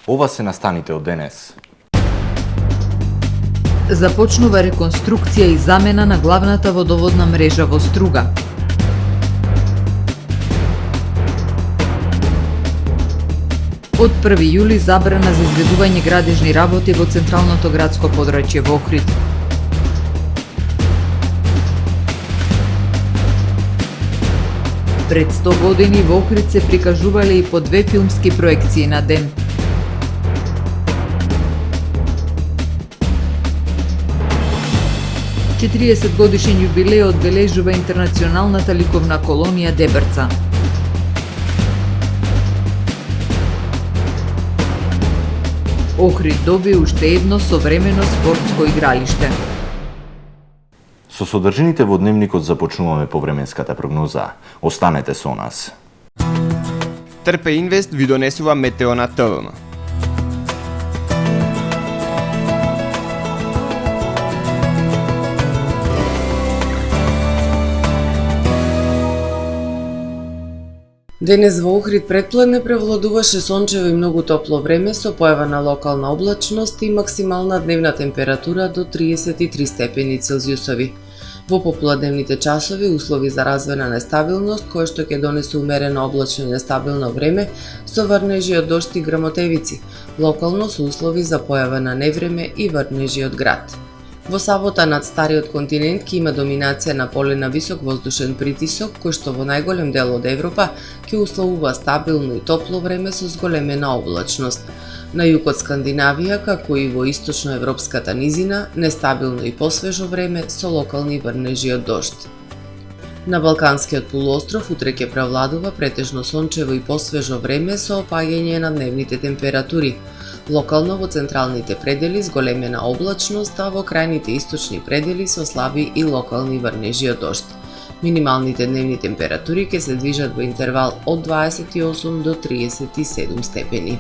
Ова се настаните од денес. Започнува реконструкција и замена на главната водоводна мрежа во Струга. Од 1 јули забрана за изведување градежни работи во централното градско подрачје во Охрид. Пред 100 години во Охрид се прикажувале и по 2 филмски проекции на ден. Четириесет годишен јубилеј одбележува интернационалната ликовна колонија Дебрца. Охрид доби уште едно современо спортско игралиште. Со содржините во дневникот започнуваме повременската прогноза. Останете со нас. Трпе Инвест ви донесува метео на ТВМ. Денес во Охрид претпладне превладуваше сончево и многу топло време со појава на локална облачност и максимална дневна температура до 33 степени Целзиусови. Во попладневните часови услови за развојна нестабилност, кој што ќе донесе умерено облачно и нестабилно време со врнежи од дожд и грмотевици, локално со услови за појава на невреме и врнежи од град. Во сабота над стариот континент ќе има доминација на поле на висок воздушен притисок, кој што во најголем дел од Европа ќе условува стабилно и топло време со зголемена облачност. На југ од Скандинавија, како и во источноевропската низина, нестабилно и посвежо време со локални врнежи од дожд. На Балканскиот полуостров утре ќе превладува претежно сончево и посвежо време со опаѓање на дневните температури. Локално во централните предели зголемена облачност, а во крајните источни предели со слаби и локални врнежи од дожд. Минималните дневни температури ќе се движат во интервал од 28 до 37 степени.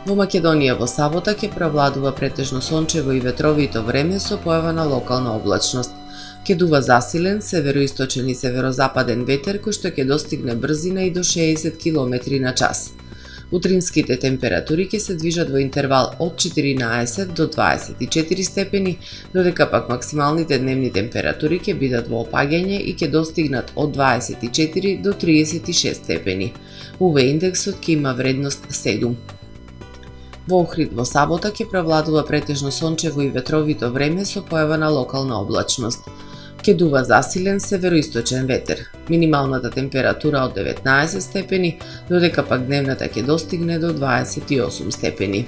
Во Македонија во сабота ќе превладува претежно сончево и ветровито време со појава на локална облачност. Ќе дува засилен североисточен и северозападен ветер кој што ќе достигне брзина и до 60 км на час. Утринските температури ќе се движат во интервал од 14 до 24 степени, додека пак максималните дневни температури ќе бидат во опаѓање и ќе достигнат од 24 до 36 степени. УВ индексот ќе има вредност 7. Во Охрид во сабота ќе превладува претежно сончево и ветровито време со појава на локална облачност. Ќе дува засилен североисточен ветер. Минималната температура од 19 степени, додека пак дневната ќе достигне до 28 степени.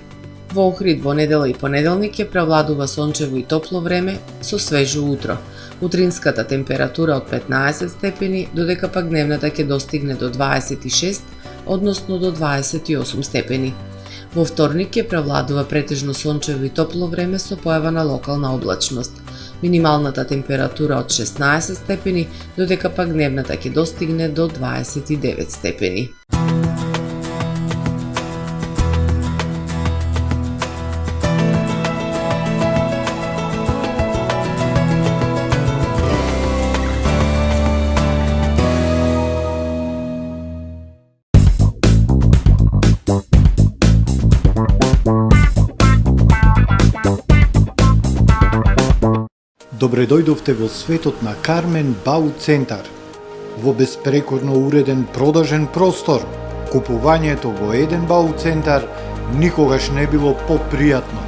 Во Охрид во недела и понеделник ќе превладува сончево и топло време со свежо утро. Утринската температура од 15 степени, додека пак дневната ќе достигне до 26, односно до 28 степени. Во вторник ќе превладува претежно сончево и топло време со појава на локална облачност. Минималната температура од 16 степени, додека пак дневната ќе достигне до 29 степени. Добре дојдовте во светот на Кармен Бау Центар. Во беспрекорно уреден продажен простор, купувањето во еден Бау Центар никогаш не било попријатно.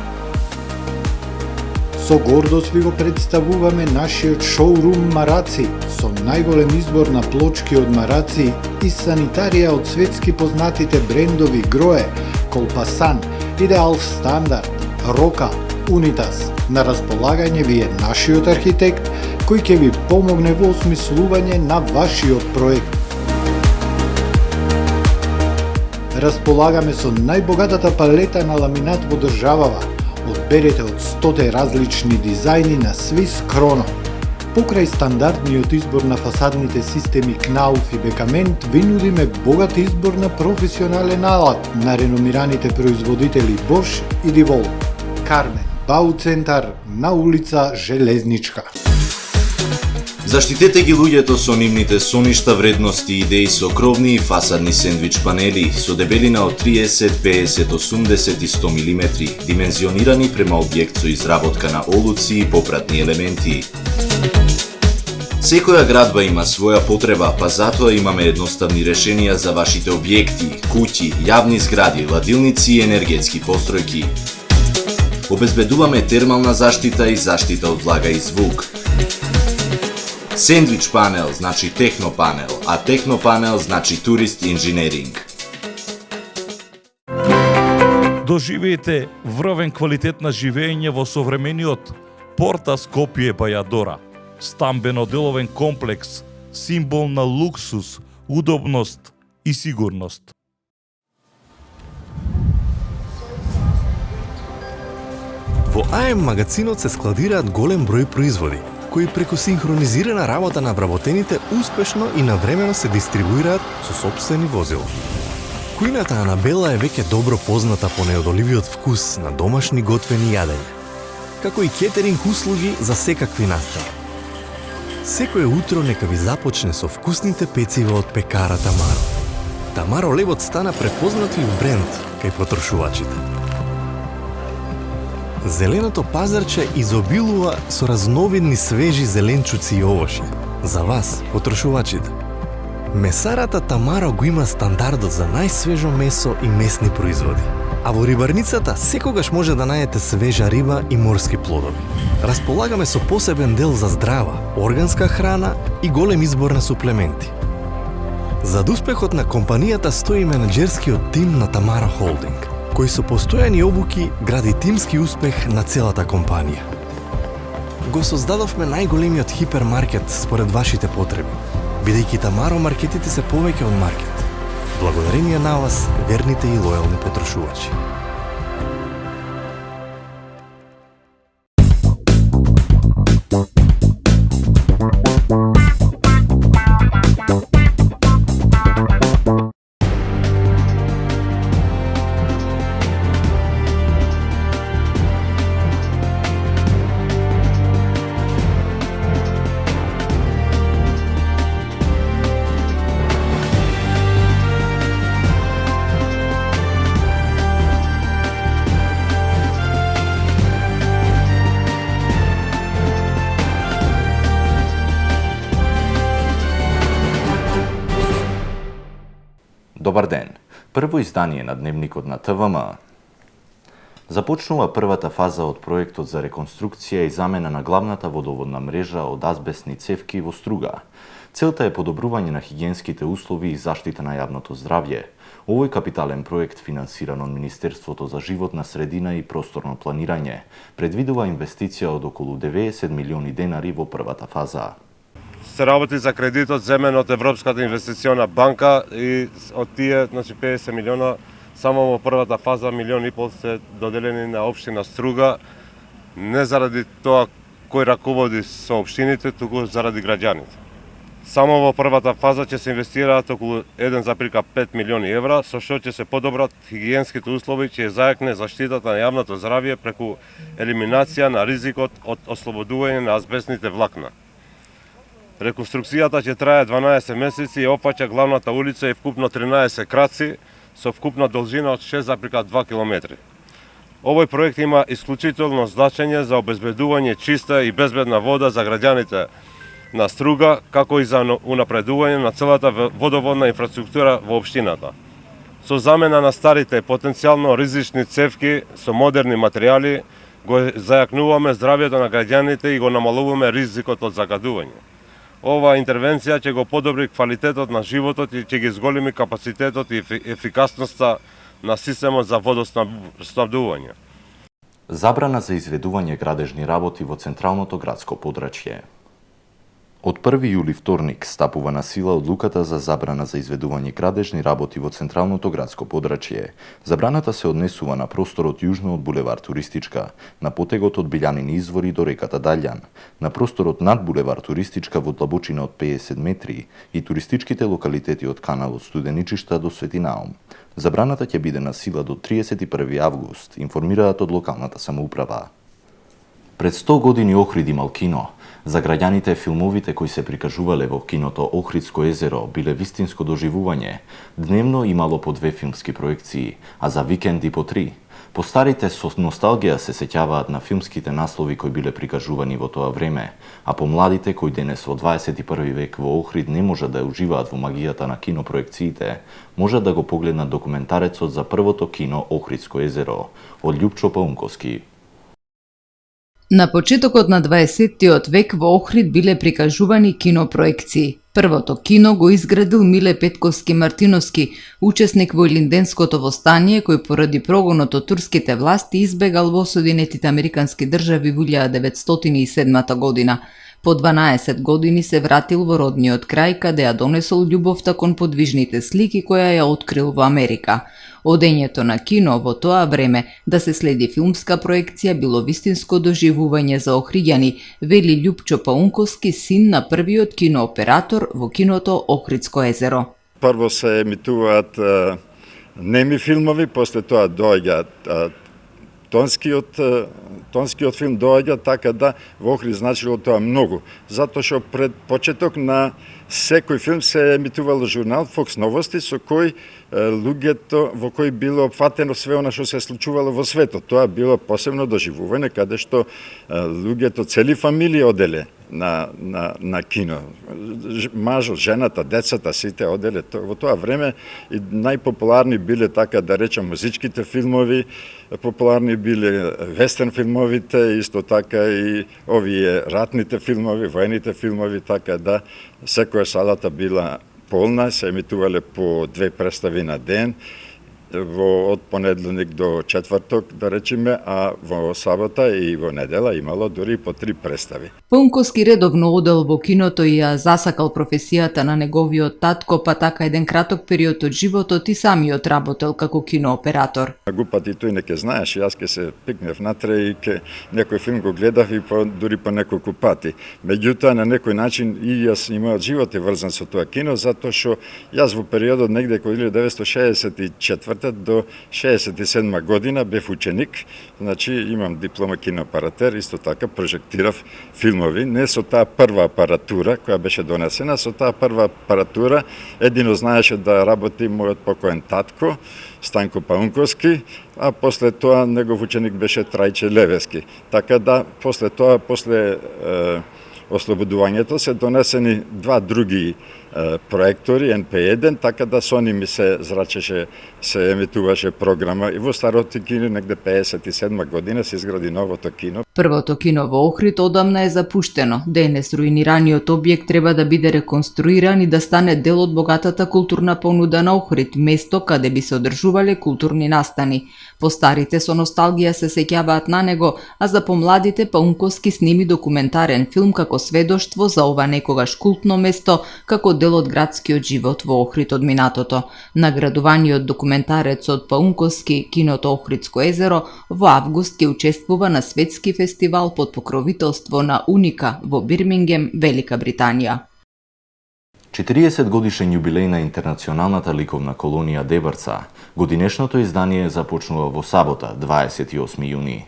Со гордост ви го представуваме нашиот шоурум Мараци, со најголем избор на плочки од мараци и санитарија од светски познатите брендови Грое, Колпасан, Идеал Стандард, Рока, Унитас. На располагање ви е нашиот архитект кој ќе ви помогне во осмислување на вашиот проект. Располагаме со најбогатата палета на ламинат во државава. Одберете од 100 различни дизајни на Swiss Chrono. Покрај стандардниот избор на фасадните системи Knauf и Бекамент, ви нудиме богат избор на професионален алат на реномираните производители Bosch и DeWalt. Кармен Бау Центар на улица Железничка. Заштитете ги луѓето со нивните соништа, вредности и идеи со кровни и фасадни сендвич панели со дебелина од 30, 50, 80 и 100 мм, димензионирани према објект со изработка на олуци и попратни елементи. Секоја градба има своја потреба, па затоа имаме едноставни решенија за вашите објекти, куќи, јавни згради, ладилници и енергетски постројки. Обезбедуваме термална заштита и заштита од влага и звук. Сендвич панел значи технопанел, а технопанел значи турист инженеринг. Доживеете врвен квалитет на живење во современиот Порта Скопје Бајадора. Стамбено-деловен комплекс, символ на луксус, удобност и сигурност. Во АМ магазинот се складираат голем број производи, кои преку синхронизирана работа на вработените успешно и навремено се дистрибуираат со сопствени возила. Кујната Анабела е веќе добро позната по неодоливиот вкус на домашни готвени јадења, како и кетеринг услуги за секакви настани. Секое утро нека ви започне со вкусните пецива од пекара Тамаро. Тамаро лебот стана препознатив бренд кај потрошувачите. Зеленото пазарче изобилува со разновидни свежи зеленчуци и овошје. За вас, потрошувачите. Месарата Тамаро го има стандардот за најсвежо месо и месни производи. А во рибарницата секогаш може да најдете свежа риба и морски плодови. Располагаме со посебен дел за здрава, органска храна и голем избор на суплементи. Зад успехот на компанијата стои менеджерскиот тим на Тамаро Холдинг, кој со постојани обуки гради тимски успех на целата компанија. Го создадовме најголемиот хипермаркет според вашите потреби, бидејќи Тамаро маркетите се повеќе од маркет. Благодарение на вас, верните и лојални потрошувачи. Добар ден. Прво издание на Дневникот на ТВМ. Започнува првата фаза од проектот за реконструкција и замена на главната водоводна мрежа од азбестни цевки во Струга. Целта е подобрување на хигиенските услови и заштита на јавното здравје. Овој капитален проект, финансиран од Министерството за животна средина и просторно планирање, предвидува инвестиција од околу 90 милиони денари во првата фаза. Се работи за кредитот земен од Европската инвестициона банка и од тие 50 милиона само во првата фаза 1,5 милион се доделени на општина Струга, не заради тоа кој раководи со општините, туку заради граѓаните. Само во првата фаза ќе се инвестираат околу 1,5 милиони евра, со што ќе се подобрат хигиенските услови, ќе зајакне заштитата на јавното здравје преку елиминација на ризикот од ослободување на азбестните влакна. Реконструкцијата ќе трае 12 месеци и опфаќа главната улица и вкупно 13 краци со вкупна должина од 6,2 км. Овој проект има исклучително значење за обезбедување чиста и безбедна вода за граѓаните на Струга, како и за унапредување на целата водоводна инфраструктура во општината. Со замена на старите потенцијално ризични цевки со модерни материјали го зајакнуваме здравјето на граѓаните и го намалуваме ризикот од загадување. Оваа интервенција ќе го подобри квалитетот на животот и ќе ги зголеми капацитетот и ефикасноста на системот за водоснабдување. Забрана за изведување градежни работи во централното градско подрачје. Од 1 јули вторник стапува на сила одлуката за забрана за изведување градежни работи во централното градско подрачје. Забраната се однесува на просторот јужно од булевар Туристичка, на потегот од Билјанини извори до реката Далјан, на просторот над булевар Туристичка во длабочина од 50 метри и туристичките локалитети од каналот Студеничишта до Свети Наум. Забраната ќе биде на сила до 31 август, информираат од локалната самоуправа. Пред 100 години Охрид имал кино. За граѓаните филмовите кои се прикажувале во киното Охридско езеро биле вистинско доживување. Дневно имало по 2 филмски проекции, а за викенди по 3. Постарите со носталгија се сеќаваат на филмските наслови кои биле прикажувани во тоа време, а помладите кои денес во 21 век во Охрид не можат да уживаат во магијата на кинопроекциите, можат да го погледнат документарецот за првото кино Охридско езеро од Љупчо Паунковски. На почетокот на 20-тиот век во Охрид биле прикажувани кинопроекции. Првото кино го изградил Миле Петковски Мартиновски, учесник во Илинденското востание, кој поради прогонот од турските власти избегал во Соединетите Американски држави во 1907 година. По 12 години се вратил во родниот крај, каде ја донесол љубовта кон подвижните слики која ја открил во Америка. Одењето на кино во тоа време да се следи филмска проекција било вистинско доживување за охриѓани, вели Љупчо Паунковски, син на првиот кинооператор во киното Охридско езеро. Прво се емитуваат неми филмови, после тоа доаѓа тонскиот филм доаѓа, така да во Охрид значило тоа многу. Затоа што пред почеток на секој филм се емитувало журнал Фокс Новости со кој луѓето во кој било опфатено све она што се случувало во светот. Тоа било посебно доживување каде што луѓето, цели фамилии оделе на кино. Мажот, жената, децата, сите оделе во тоа време и најпопуларни биле, така да речем, музичките филмови, популарни биле вестерн филмовите, исто така и овие ратните филмови, воените филмови, така да секоја салата била полна, се емитувале по 2 представи на ден, од понеделник до четврток, да речеме, а во сабота и во недела имало дури по 3 представи. Паунковски редовно одел во киното и ја засакал професијата на неговиот татко, па така еден краток период од животот и самиот работел како кинооператор. Глупати тој не ке знаеш, јас ке се пикнев натре и ке некој филм го гледав и дури по неколку пати. Меѓутоа на некој начин и јас имаат живот е врзан со тоа кино, затоа што јас во периодот негде кога 1964 до 67 година бев ученик, значи имам диплома кинооператор, исто така прожектирав филмови, не со таа прва апаратура која беше донесена, со таа прва апаратура едино знаеше да работи мојот покоен татко, Станко Паунковски, а после тоа негов ученик беше Трајче Левески. Така да, после тоа, после ослободувањето се донесени 2 други проектори, NP1, така да со ними се зрачеше, се емитуваше програма и во старото кино негде 57 година се изгради новото кино. Првото кино во Охрид одамна е запуштено. Денес руинираниот објект треба да биде реконструиран и да стане дел од богатата културна понуда на Охрид, место каде би се одржувале културни настани. Постарите со носталгија се сеќаваат на него, а за помладите Паунковски сними документарен филм како сведоштво за ова некогаш култно место, како дел од градскиот живот во Охрид од минатото. Наградуваниот документарец од Паунковски, киното Охридско езеро, во август ќе учествува на светски фестивал под покровителство на Уника во Бирмингем, Велика Британија. 40 годишен јубилеј на интернационалната ликовна колонија Дебрца. Годинешното издание започнува во сабота, 28 јуни.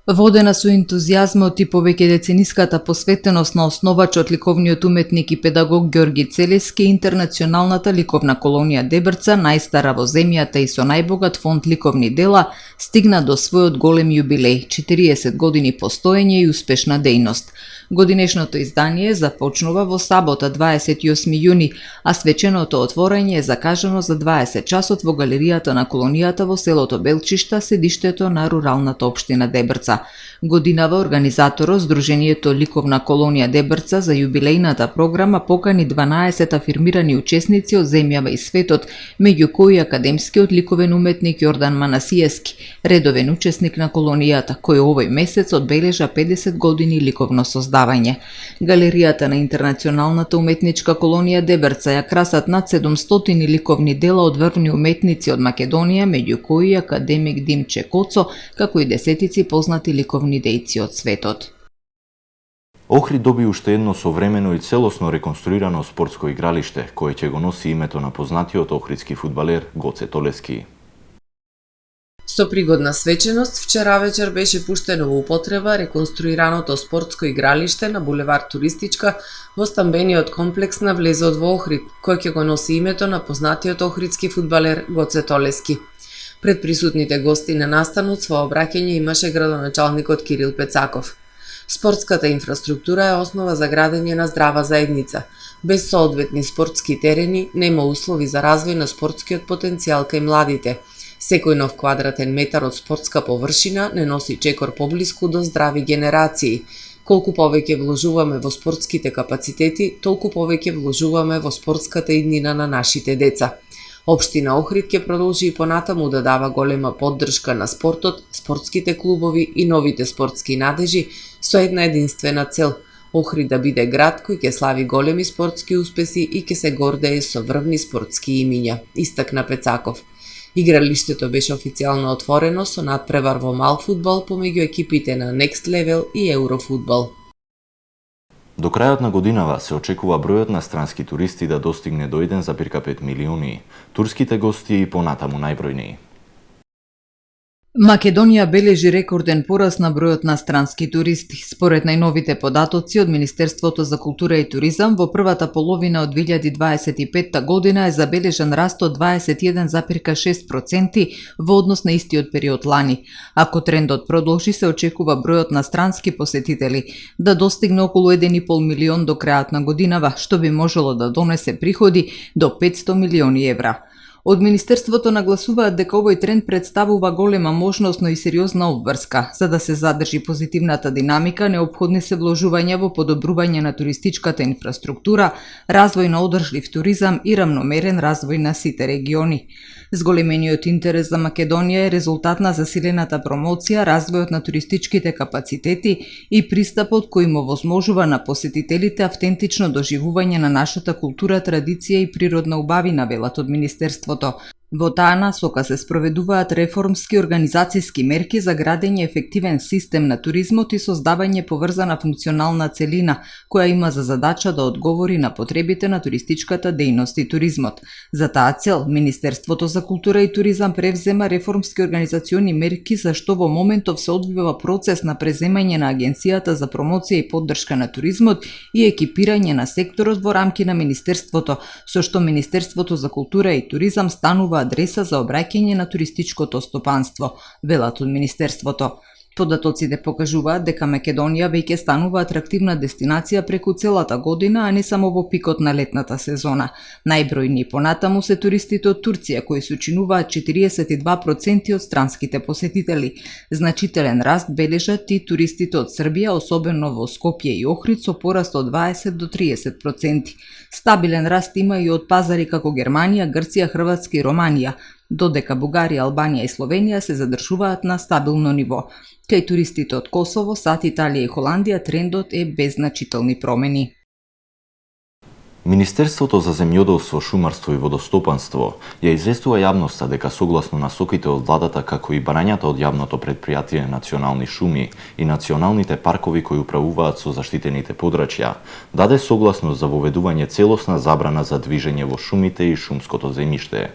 Водена со ентузијазмот и повеќе децениската посветеност на основачот, ликовниот уметник и педагог Ѓорги Целески, интернационалната ликовна колонија Дебрца, најстара во земјата и со најбогат фонд ликовни дела, стигна до својот голем јубилеј, 40 години постоење и успешна дејност. Годинешното издание започнува во сабота 28 јуни, а свеченото отворање е закажано за 20 часот во галеријата на колонијата во селото Белчишта, седиштето на руралната општина Дебрца. Годинава организаторот Сдруженијето Ликовна колонија Дебрца за јубилејната програма покани 12 афирмирани учесници од земјава и светот, меѓу кои академскиот ликовен уметник Јордан Манасиевски, редовен учесник на колонијата, кој овој месец одбележа 50 години ликовно создавање. Галеријата на интернационалната уметничка колонија Дебрца ја красат над 700 ликовни дела од врвни уметници од Македонија, меѓу кои академик Димче Коцо, како и десетици познати ликовни дејци од светот. Охрид доби уште едно современо и целосно реконструирано спортско игралиште, кое ќе го носи името на познатиот охридски фудбалер Гоце Толески. Со пригодна свеченост, вчера вечер беше пуштено во употреба реконструираното спортско игралиште на булевар Туристичка во стамбениот комплекс на влезот во Охрид, кој ќе го носи името на познатиот охридски фудбалер Гоце Толески. Пред присутните гости на настанот свој обраќање имаше градоначалникот Кирил Пецаков. Спортската инфраструктура е основа за градење на здрава заедница. Без соодветни спортски терени нема услови за развој на спортскиот потенцијал кај младите. Секој нов квадратен метар од спортска површина не носи чекор поблиску до здрави генерации. Колку повеќе вложуваме во спортските капацитети, толку повеќе вложуваме во спортската иднина на нашите деца. Општина Охрид ќе продолжи и понатаму да дава голема поддршка на спортот, спортските клубови и новите спортски надежи со една единствена цел – Охрид да биде град кој ќе слави големи спортски успеси и ќе се гордее со врвни спортски имиња, истакна Пецаков. Игралиштето беше официјално отворено со надпревар во мал фудбал помеѓу екипите на Next Level и Еврофудбал. До крајот на годинава се очекува бројот на странски туристи да достигне до 1,5 милиони. Турските гости и понатаму најбројни. Македонија бележи рекорден пораст на бројот на странски туристи. Според најновите податоци од Министерството за култура и туризам, во првата половина од 2025 година е забележан раст од 21,6% во однос на истиот период лани. Ако трендот продолжи, се очекува бројот на странски посетители да достигне околу 1,5 милион до крајот на годинава, што би можело да донесе приходи до 500 милиони евра. Од Министерството нагласуваат дека овој тренд представува голема можност, но и сериозна обврска. За да се задржи позитивната динамика, неопходни се вложувања во подобрување на туристичката инфраструктура, развој на одржлив туризам и рамномерен развој на сите региони. Зголемениот интерес за Македонија е резултат на засилената промоција, развојот на туристичките капацитети и пристапот кој му возможува на посетителите автентично доживување на нашата култура, традиција и природна убавина, велат од Министерството. Во таа насока се спроведуваат реформски организацијски мерки за градење ефективен систем на туризмот и создавање поврзана функционална целина, која има за задача да одговори на потребите на туристичката дејност и туризмот. За таа цел, Министерството за култура и туризам превзема реформски организациони мерки за што во моментов се одвива процес на преземање на Агенцијата за промоција и поддршка на туризмот и екипирање на секторот во рамки на Министерството, со што Министерството за култура и туризам станува адреса за обраќање на туристичкото стопанство, велат од Министерството. Податоците покажуваат дека Македонија веќе станува атрактивна дестинација преку целата година, а не само во пикот на летната сезона. Најбројни понатаму се туристите од Турција, кои сочинуваат 42% од странските посетители. Значителен раст бележат и туристите од Србија, особено во Скопје и Охрид, со пораст од 20 до 30%. Стабилен раст има и од пазари како Германија, Грција, Хрватска и Романија, додека Бугарија, Албанија и Словенија се задржуваат на стабилно ниво. Кај туристите од Косово, САД, Италија и Холандија трендот е без значителни промени. Министерството за земјоделство, шумарство и водостопанство ја известува јавноста дека согласно насоките од владата како и барањата од јавното претпријатие Национални шуми и националните паркови кои управуваат со заштитените подрачја, даде согласност за воведување целосна забрана за движење во шумите и шумското земјиште.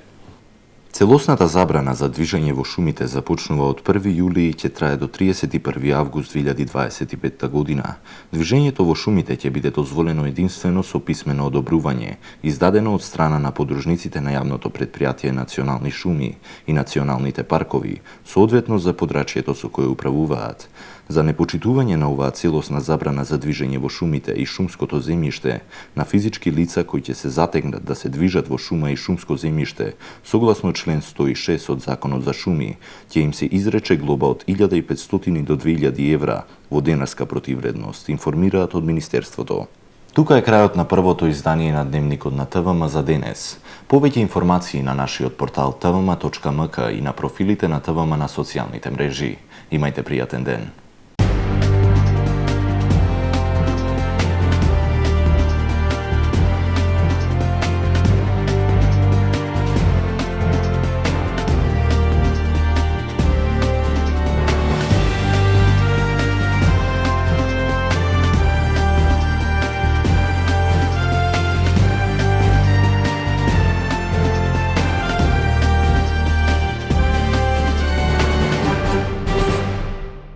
Целосната забрана за движење во шумите започнува од 1 јули и ќе трае до 31 август 2025 година. Движењето во шумите ќе биде дозволено единствено со писмено одобрување, издадено од страна на подружниците на јавното претпријатие Национални шуми и националните паркови, соодветно за подрачјето со кое управуваат. За непочитување на оваа целосна забрана за движење во шумите и шумското земјиште на физички лица кои ќе се затегнат да се движат во шума и шумско земјиште, согласно член 106 од Законот за шуми, ќе им се изрече глоба од 1500 до 2000 евра во денарска противредност, информираат од Министерството. Тука е крајот на првото издание на Дневникот на ТВМ за денес. Повеќе информации на нашиот портал tvm.mk и на профилите на ТВМ на социјалните мрежи. Имајте пријатен ден.